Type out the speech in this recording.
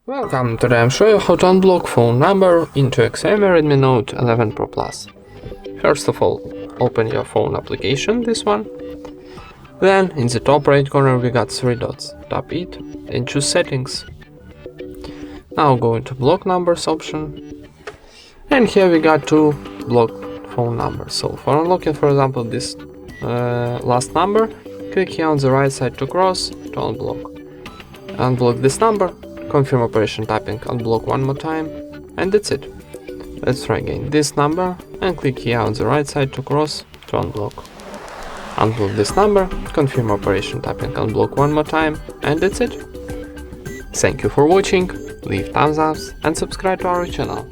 Welcome, today I'm showing you how to unblock phone number into XIAOMI Redmi Note 11 Pro Plus. First of all, open your phone application, this one. Then in the top right corner we got 3 dots. Tap it and choose settings. Now go into block numbers option. And here we got 2 block phone numbers. So for unlocking, for example, this last number, click here on the right side to cross to unblock. Unblock this number. Confirm operation tapping unblock one more time, and that's it. Let's try again this number and click here on the right side to cross to unblock. Unblock this number, confirm operation tapping unblock one more time, and that's it. Thank you for watching, leave thumbs up and subscribe to our channel.